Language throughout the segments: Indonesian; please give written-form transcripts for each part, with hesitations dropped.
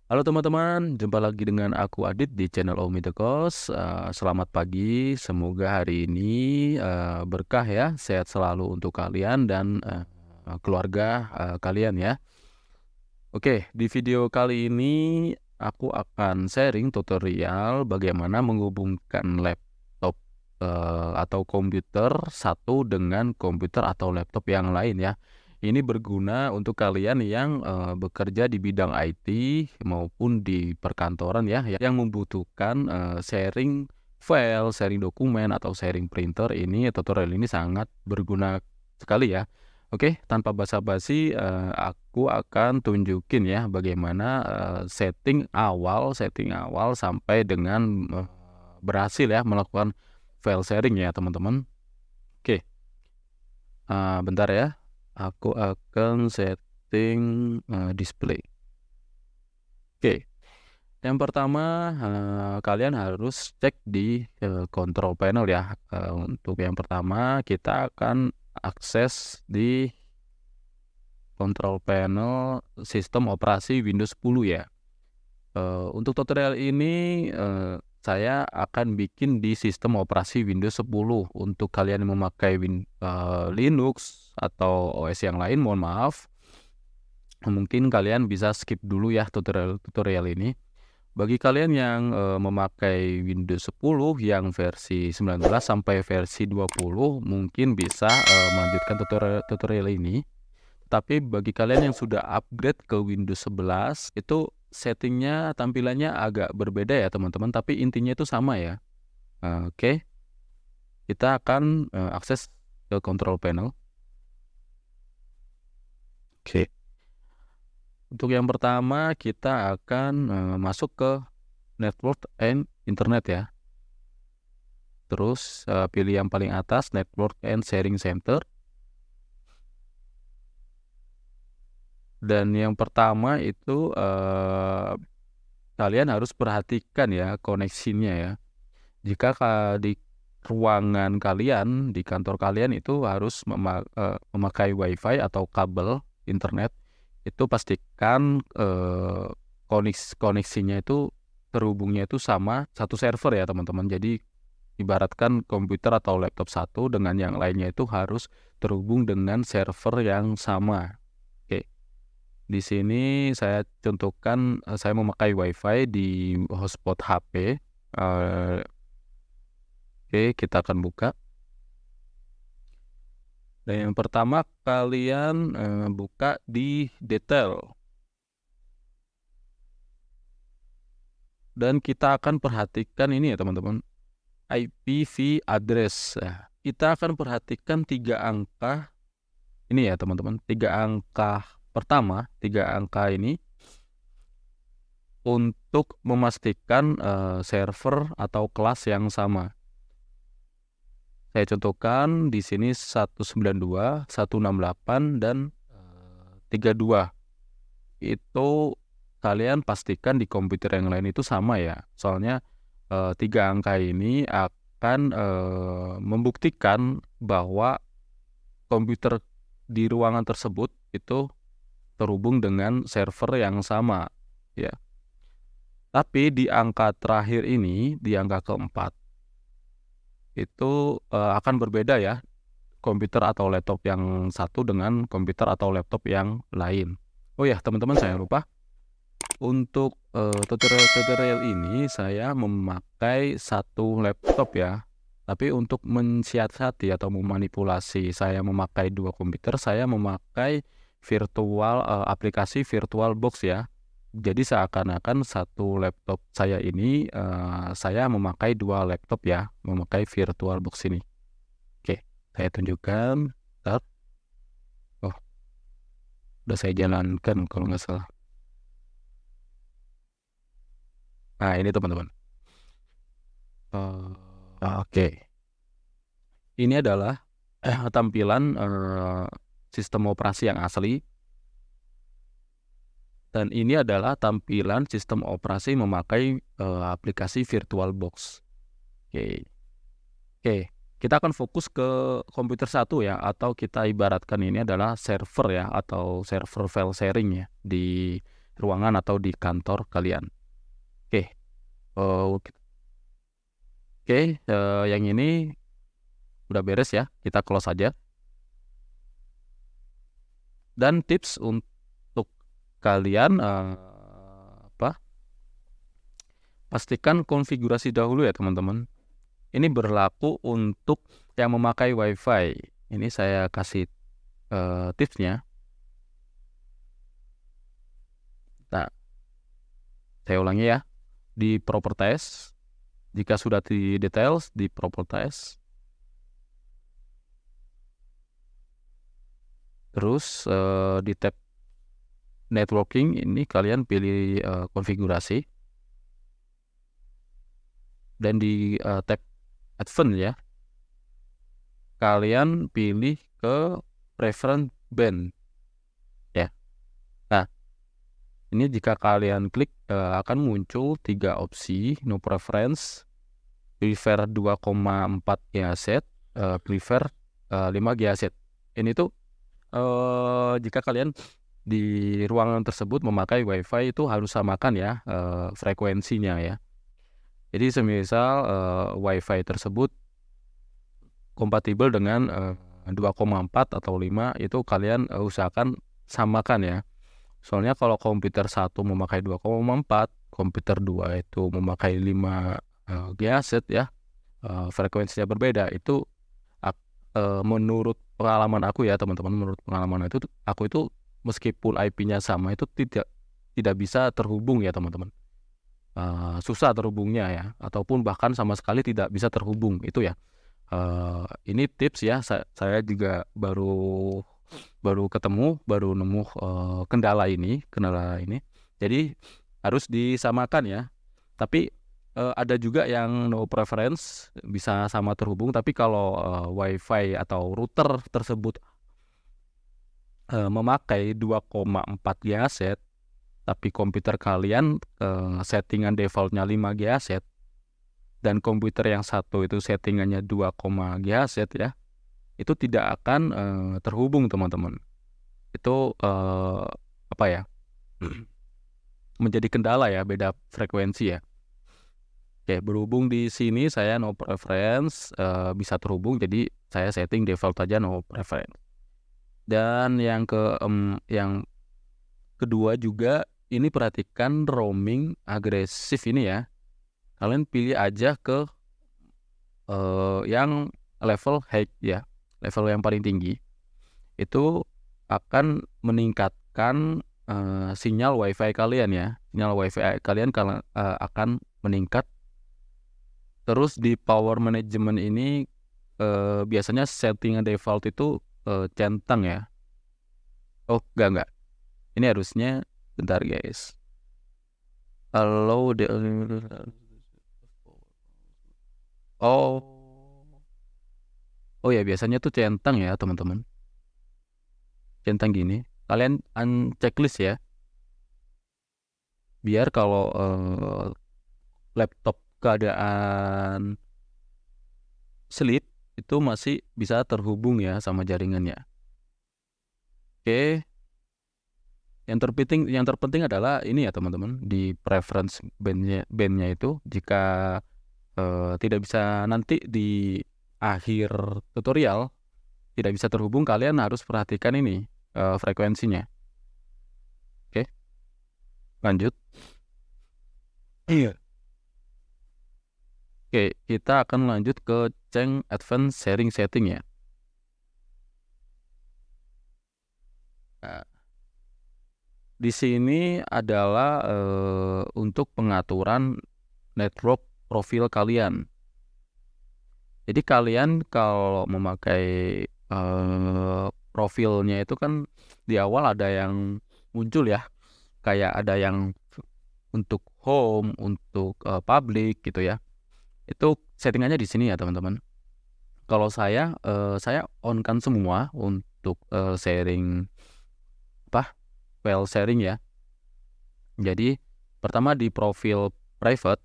Halo teman-teman, jumpa lagi dengan aku Adit di channel Omi The Kos. Selamat pagi, semoga hari ini berkah ya, sehat selalu untuk kalian dan keluarga kalian ya. Oke, di video kali ini aku akan sharing tutorial bagaimana menghubungkan laptop atau komputer satu dengan komputer atau laptop yang lain ya. Ini berguna untuk kalian yang bekerja di bidang IT maupun di perkantoran ya, yang membutuhkan sharing file, sharing dokumen atau sharing printer. Ini tutorial ini sangat berguna sekali ya. Oke, tanpa basa-basi, aku akan tunjukin ya bagaimana setting awal sampai dengan berhasil ya melakukan file sharing ya teman-teman. Oke, bentar ya, aku akan setting display. Oke, yang pertama kalian harus cek di control panel ya. Untuk yang pertama kita akan akses di control panel sistem operasi Windows 10 ya. Untuk tutorial ini saya akan bikin di sistem operasi Windows 10. Untuk kalian yang memakai Linux atau OS yang lain, mohon maaf, mungkin kalian bisa skip dulu ya tutorial ini. Bagi kalian yang memakai Windows 10 yang versi 19 sampai versi 20, mungkin bisa melanjutkan tutorial ini. Tapi bagi kalian yang sudah upgrade ke Windows 11, itu settingnya tampilannya agak berbeda ya teman-teman, tapi intinya itu sama ya. Oke, kita akan akses ke control panel. Oke, untuk yang pertama kita akan masuk ke network and internet ya. Terus pilih yang paling atas, network and sharing center. Dan yang pertama itu kalian harus perhatikan ya koneksinya ya. Jika di ruangan kalian, di kantor kalian itu harus memakai WiFi atau kabel internet, itu pastikan koneksinya itu terhubungnya itu sama satu server ya teman-teman. Jadi ibaratkan komputer atau laptop satu dengan yang lainnya itu harus terhubung dengan server yang sama. Oke, di sini saya contohkan saya memakai WiFi di hotspot HP. Oke, kita akan buka. Dan yang pertama kalian buka di detail. Dan kita akan perhatikan ini ya teman-teman, IPv address. Nah, kita akan perhatikan 3 angka ini ya teman-teman. 3 angka pertama, 3 angka ini untuk memastikan server atau kelas yang sama. Saya contohkan di sini 192, 168 dan 32. Itu kalian pastikan di komputer yang lain itu sama ya. Soalnya 3 angka ini akan membuktikan bahwa komputer di ruangan tersebut itu terhubung dengan server yang sama ya. Tapi di angka terakhir ini, di angka keempat, itu akan berbeda ya, komputer atau laptop yang satu dengan komputer atau laptop yang lain. Oh ya teman-teman, saya lupa, untuk tutorial ini saya memakai satu laptop ya. Tapi untuk mensiasati atau memanipulasi saya memakai 2 komputer, saya memakai aplikasi VirtualBox ya. Jadi seakan-akan satu laptop saya ini saya memakai 2 laptop ya, memakai VirtualBox ini. Oke, saya tunjukkan. Bentar. Oh, udah saya jalankan kalau nggak salah. Nah, ini teman-teman. Oke. Ini adalah tampilan sistem operasi yang asli. Dan ini adalah tampilan sistem operasi memakai aplikasi VirtualBox. Oke. Oke, kita akan fokus ke komputer satu ya, atau kita ibaratkan ini adalah server ya, atau server file sharing ya di ruangan atau di kantor kalian. Oke, yang ini udah beres ya, kita close aja. Dan tips untuk kalian pastikan konfigurasi dahulu ya teman-teman. Ini berlaku untuk yang memakai WiFi. Ini saya kasih tipsnya. Nah, saya ulangi ya. Di properties, jika sudah di details, di properties, terus di tab networking ini kalian pilih konfigurasi, dan di tab advanced ya, kalian pilih ke preference band ya. Nah, ini jika kalian klik akan muncul 3 opsi: no preference, prefer 2,4 GHz, prefer 5 GHz. Ini tuh jika kalian di ruangan tersebut memakai WiFi itu harus samakan ya frekuensinya ya. Jadi semisal WiFi tersebut kompatibel dengan 2,4 atau 5, itu kalian usahakan samakan ya. Soalnya kalau komputer 1 memakai 2,4, komputer 2 itu memakai 5 GHz ya, frekuensinya berbeda. Itu menurut pengalaman aku ya teman-teman, menurut pengalaman aku itu meskipun IP-nya sama itu tidak bisa terhubung ya teman-teman. Susah terhubungnya ya, ataupun bahkan sama sekali tidak bisa terhubung itu ya. Ini tips ya, saya juga baru ketemu, baru nemu kendala ini. Jadi harus disamakan ya. Tapi ada juga yang no preference, bisa sama terhubung, tapi kalau WiFi atau router tersebut memakai 2,4 GHz, tapi komputer kalian settingan defaultnya 5 GHz, dan komputer yang satu itu settingannya 2, GHz ya, itu tidak akan terhubung teman-teman. Itu apa ya, menjadi kendala ya, beda frekuensi ya. Oke, berhubung di sini saya no preference, bisa terhubung, jadi saya setting default aja no preference. Dan yang kedua juga, ini perhatikan roaming agresif ini ya. Kalian pilih aja ke yang level high ya, level yang paling tinggi. Itu akan meningkatkan sinyal WiFi kalian ya. Sinyal WiFi kalian akan meningkat. Terus di power management ini biasanya settingan default itu centang ya. Oh, enggak. Ini harusnya, bentar guys. Allow the Oh ya, biasanya tuh centang ya teman-teman. Centang gini. Kalian checklist ya. Biar kalau laptop keadaan sleep itu masih bisa terhubung ya sama jaringannya. Oke. Yang terpenting adalah ini ya teman-teman, di preference bandnya itu, jika tidak bisa nanti di akhir tutorial tidak bisa terhubung, kalian harus perhatikan ini frekuensinya. Oke, lanjut. Iya. Oke, kita akan lanjut ke Ceng Advanced Sharing Setting ya. Nah, di sini adalah untuk pengaturan network profil kalian. Jadi kalian kalau memakai profilnya itu kan di awal ada yang muncul ya, kayak ada yang untuk home, untuk public gitu ya. Itu settingannya di sini ya teman-teman. Kalau saya on kan semua untuk sharing file sharing ya. Jadi pertama di profil private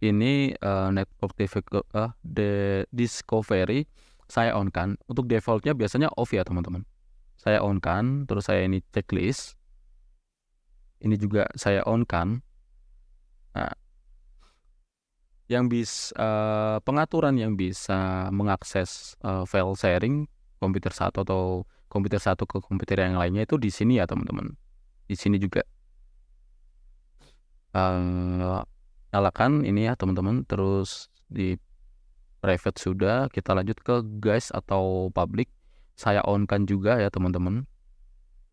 ini network discovery saya on kan. Untuk defaultnya biasanya off ya teman-teman. Saya on kan, terus saya ini checklist. ini juga saya on kan. Nah, pengaturan yang bisa mengakses file sharing komputer satu atau komputer satu ke komputer yang lainnya itu di sini ya teman-teman. Di sini juga nyalakan ini ya teman-teman. Terus di private sudah, kita lanjut ke guys atau public. Saya on kan juga ya teman-teman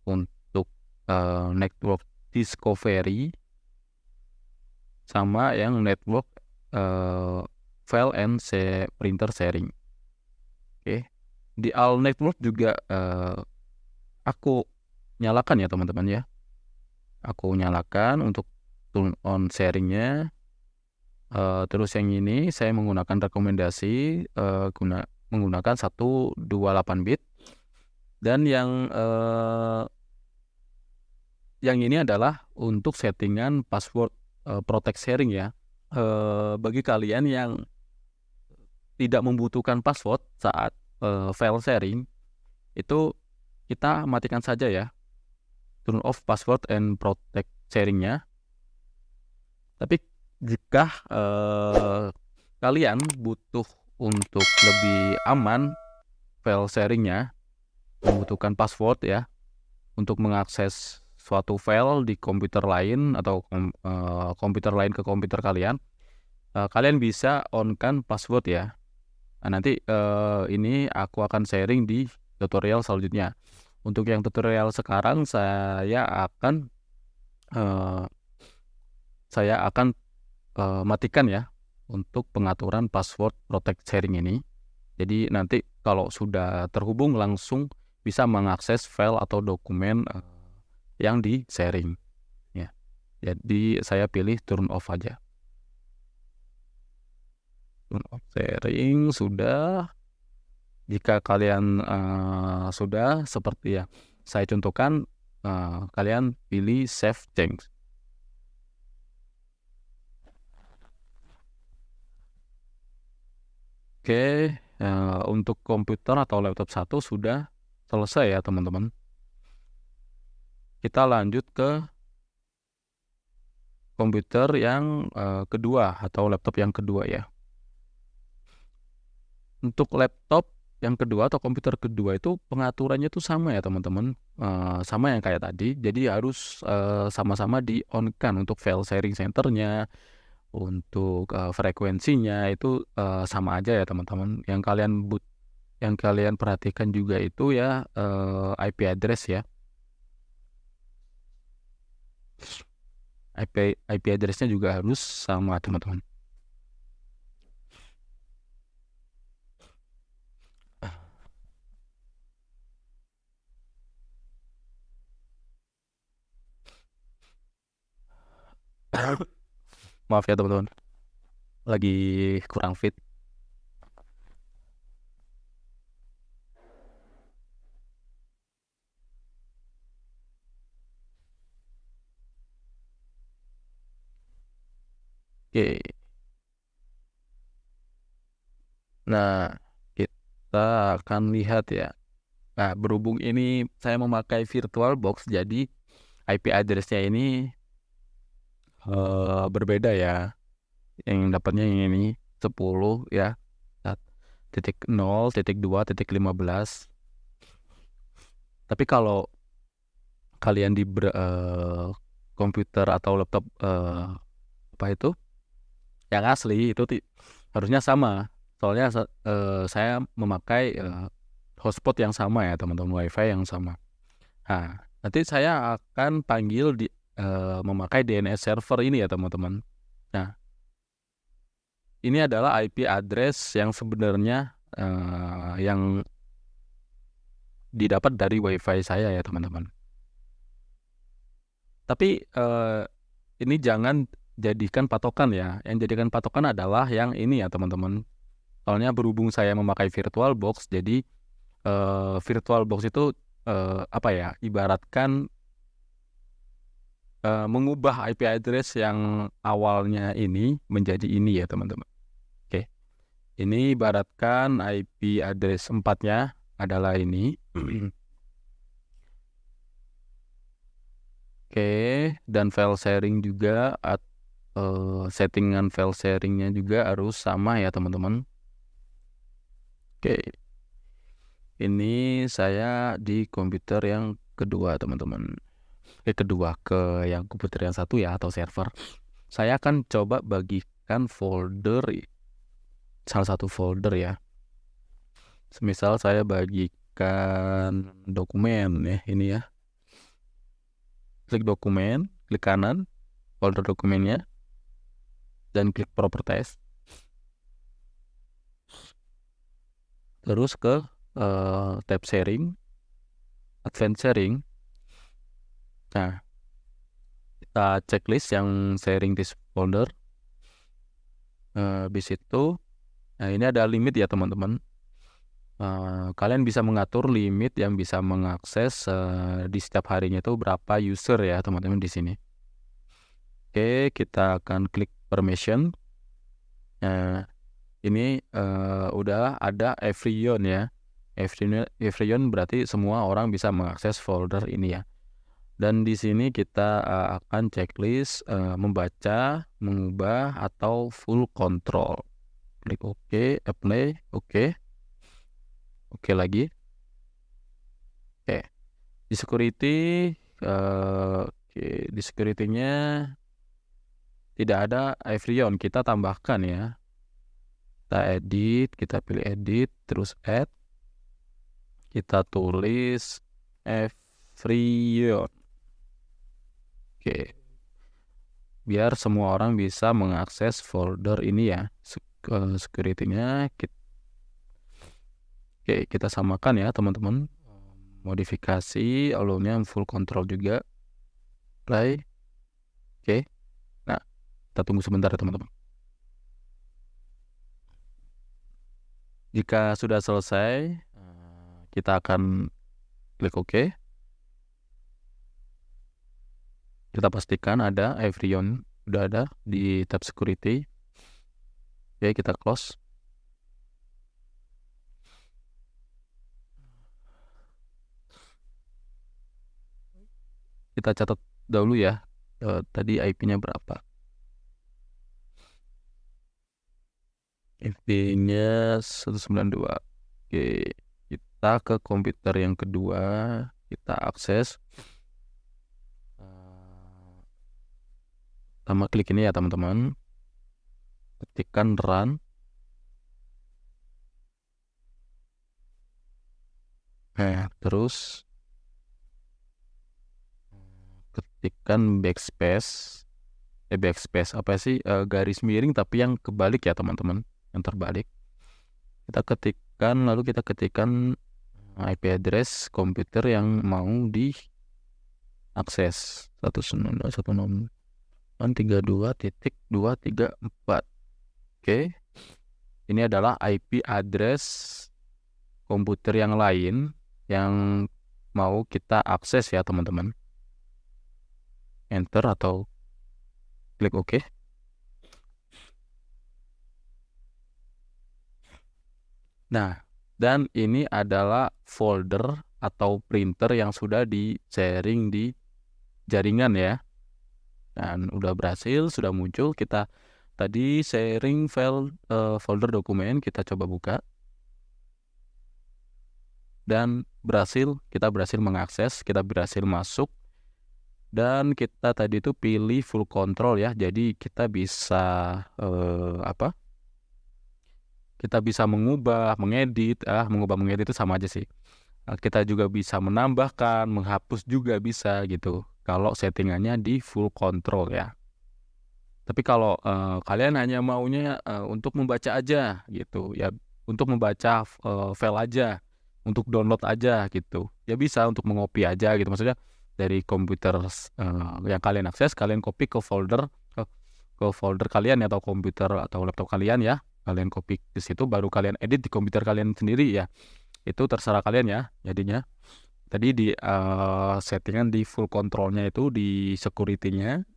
untuk network discovery sama yang network file and printer sharing. Oke. Di all network juga aku nyalakan ya teman-teman ya. Aku nyalakan untuk turn on sharingnya. Terus yang ini saya menggunakan rekomendasi menggunakan 128 bit. Dan yang ini adalah untuk settingan password protect sharing ya. Bagi kalian yang tidak membutuhkan password saat file sharing, itu kita matikan saja ya, turn off password and protect sharingnya. Tapi jika kalian butuh untuk lebih aman file sharingnya, membutuhkan password ya untuk mengakses suatu file di komputer lain atau komputer lain ke komputer kalian, kalian bisa on kan password ya. Nah, nanti ini aku akan sharing di tutorial selanjutnya. Untuk yang tutorial sekarang saya akan matikan ya untuk pengaturan password protect sharing ini. Jadi nanti kalau sudah terhubung langsung bisa mengakses file atau dokumen yang di sharing ya. Jadi saya pilih turn off aja. Turn off sharing sudah. Jika kalian sudah seperti ya saya contohkan, kalian pilih save change. Oke, untuk komputer atau laptop satu sudah selesai ya teman-teman. Kita lanjut ke komputer yang kedua atau laptop yang kedua ya. Untuk laptop yang kedua atau komputer kedua itu pengaturannya itu sama ya teman-teman, sama yang kayak tadi. Jadi harus sama-sama di on kan untuk file sharing centernya, untuk frekuensinya itu sama aja ya teman-teman. Yang kalian perhatikan juga itu ya IP address ya. IP addressnya juga harus sama teman-teman. Maaf ya teman-teman, lagi kurang fit. Oke. Nah, kita akan lihat ya. Nah, berhubung ini saya memakai VirtualBox, jadi IP address-nya ini berbeda ya. Yang dapatnya yang ini 10 ya. Titik 0, titik 2, titik 15. Tapi kalau kalian di komputer atau laptop apa itu yang asli itu harusnya sama. Soalnya saya memakai hotspot yang sama ya teman-teman, wifi yang sama. Nah, nanti saya akan panggil memakai DNS server ini ya teman-teman. Nah, ini adalah IP address yang sebenarnya yang didapat dari wifi saya ya teman-teman. Tapi ini jangan jadikan patokan ya. Yang jadikan patokan adalah yang ini ya teman-teman. Soalnya berhubung saya memakai VirtualBox, jadi VirtualBox itu apa ya, ibaratkan mengubah IP address yang awalnya ini menjadi ini ya teman-teman. Oke, ini ibaratkan IP address 4-nya adalah ini. Oke, dan file sharing juga settingan file sharingnya juga harus sama ya teman-teman. Oke, ini saya di komputer yang kedua teman-teman. Ke yang komputer yang satu ya, atau server. Saya akan coba bagikan folder, salah satu folder ya. Semisal saya bagikan dokumen ya, ini ya. Klik dokumen, klik kanan, folder dokumennya, dan klik properties. Terus ke tab sharing, advanced sharing. Nah, kita checklist yang sharing this folder. Habis itu, nah ini ada limit ya teman-teman. Kalian bisa mengatur limit yang bisa mengakses di setiap harinya itu berapa user ya teman-teman di sini. Oke, kita akan klik permission. Ini udah ada everyone ya. Everyone berarti semua orang bisa mengakses folder ini ya. Dan di sini kita akan checklist membaca, mengubah, atau full control. Klik OK, apply, OK. Oke lagi. Oke. Di security, di security-nya tidak ada everyone, kita tambahkan ya. Kita edit, kita pilih edit, terus add. Kita tulis everyone. Oke. Biar semua orang bisa mengakses folder ini ya. Security-nya Oke, kita samakan ya teman-teman. Modifikasi, allow-nya full control juga. Play. Oke. Nah, kita tunggu sebentar ya teman-teman. Jika sudah selesai, kita akan klik OK. Kita pastikan ada everyone, udah ada di tab security. Oke, kita close. Kita catat dahulu ya, tadi IP-nya berapa. IP-nya 192. Oke, kita ke komputer yang kedua, kita akses. Pertama klik ini ya teman-teman, ketikkan run. Nah, terus ketikkan backspace. Backspace apa sih? Garis miring tapi yang kebalik ya teman-teman, yang terbalik. Kita ketikkan, lalu kita ketikkan IP address komputer yang mau diakses 192.168.32.234. Oke, ini adalah IP address komputer yang lain yang mau kita akses ya teman-teman. Enter atau klik OK. Nah, dan ini adalah folder atau printer yang sudah di-sharing di jaringan ya. Dan udah berhasil, sudah muncul. Kita tadi sharing file folder dokumen, kita coba buka. Dan kita berhasil mengakses, kita berhasil masuk. Dan kita tadi itu pilih full control ya. Jadi kita bisa kita bisa mengubah, mengedit itu sama aja sih. Kita juga bisa menambahkan, menghapus juga bisa gitu. Kalau settingannya di full control ya. Tapi kalau kalian hanya maunya untuk membaca aja gitu ya, untuk membaca file aja, untuk download aja gitu, ya bisa untuk mengopi aja gitu. Maksudnya dari komputer yang kalian akses, kalian copy ke folder kalian atau komputer atau laptop kalian ya. Kalian copy ke situ, baru kalian edit di komputer kalian sendiri ya. Itu terserah kalian ya jadinya. Tadi di settingan di full controlnya itu, di security-nya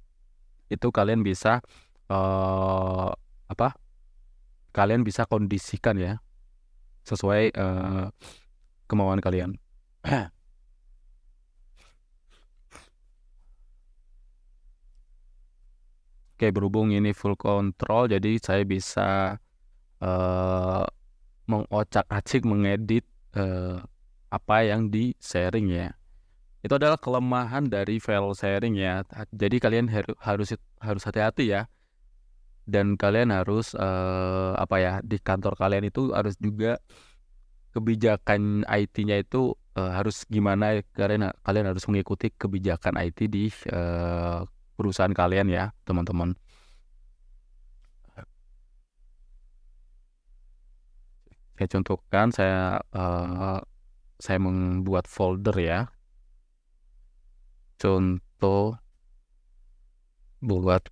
itu kalian bisa kalian bisa kondisikan ya sesuai kemauan kalian. Oke, berhubung ini full control, jadi saya bisa mengocak-acik, mengedit apa yang di sharing ya. Itu adalah kelemahan dari file sharing ya. Jadi kalian harus hati-hati ya. Dan kalian harus di kantor kalian itu harus juga kebijakan IT-nya itu harus gimana. Kalian harus mengikuti kebijakan IT di perusahaan kalian ya, teman-teman. Saya contohkan, saya membuat folder ya. Contoh buat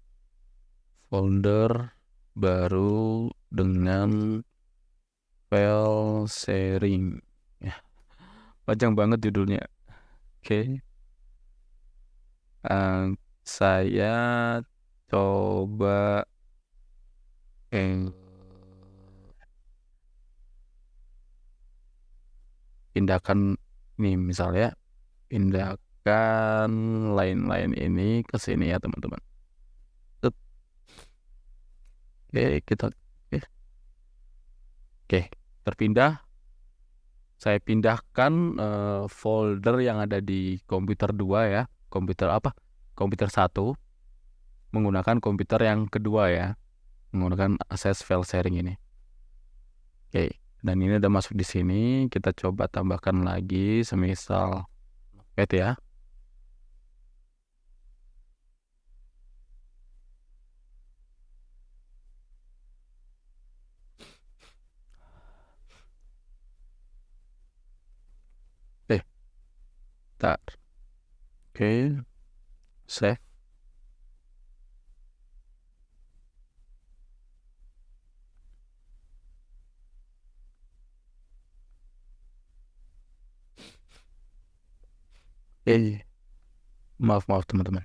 folder baru dengan file sharing. Ya, panjang banget judulnya. Oke. Saya coba pindahkan nih, misalnya pindahkan line ini ke sini ya, teman-teman. Oke, terpindah. Saya pindahkan folder yang ada di komputer 2 ya. Komputer 1 menggunakan komputer yang kedua ya, menggunakan akses file sharing ini. Oke, dan ini udah masuk di sini. Kita coba tambahkan lagi, semisal ya. Bentar. Oke, save. Maaf teman-teman.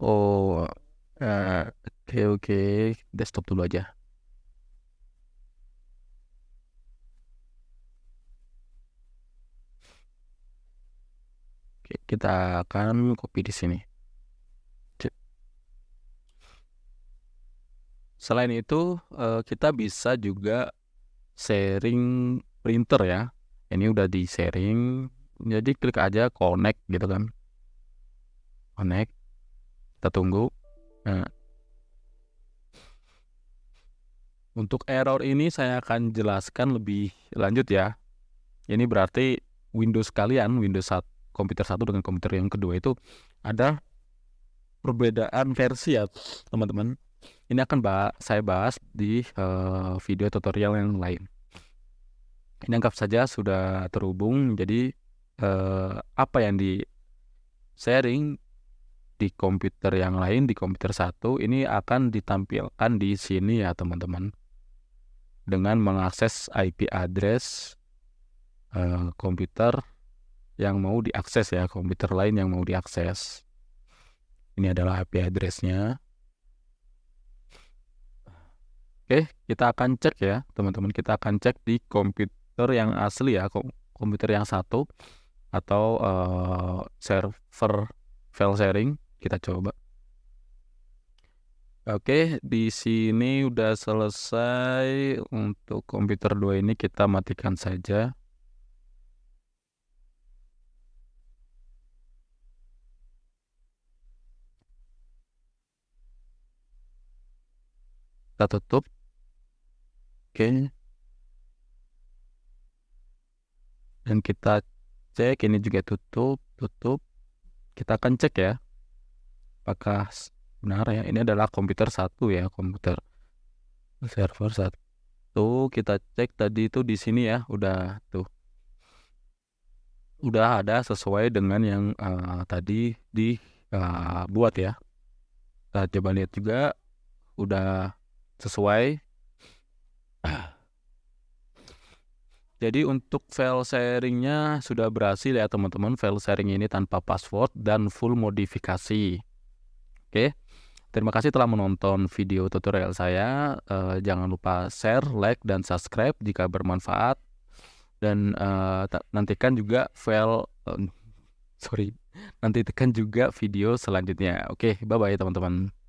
Oh, oke. Desktop dulu aja. Oke, kita akan copy di sini. Selain itu, kita bisa juga sharing printer ya. Ini udah di sharing, jadi klik aja connect gitu kan. Connect, kita tunggu. Nah, untuk error ini saya akan jelaskan lebih lanjut ya. Ini berarti Windows kalian, komputer 1 dengan komputer yang kedua itu ada perbedaan versi ya, teman-teman. Ini akan saya bahas di video tutorial yang lain. Ini anggap saja sudah terhubung. Jadi apa yang di sharing di komputer yang lain, di komputer 1 ini akan ditampilkan di sini ya, teman-teman, dengan mengakses IP address komputer yang mau diakses ya, komputer lain yang mau diakses. Ini adalah IP address-nya. Oke, kita akan cek ya, teman-teman. Kita akan cek di komputer yang asli ya, komputer yang 1 atau server file sharing. Kita coba. Oke, di sini udah selesai. Untuk komputer 2 ini kita matikan saja. Kita tutup. Oke. Dan kita cek, ini juga tutup. Kita akan cek ya, apakah benar ya. Ini adalah komputer 1 ya, komputer server 1. Kita cek tadi itu di sini ya, udah ada sesuai dengan yang tadi dibuat ya. Kita coba lihat juga, udah sesuai. Jadi untuk file sharingnya sudah berhasil ya, teman-teman. File sharing ini tanpa password dan full modifikasi. Oke, terima kasih telah menonton video tutorial saya. Jangan lupa share, like, dan subscribe jika bermanfaat. dan nantikan juga sorry, nantikan juga video selanjutnya. Oke, bye bye teman-teman.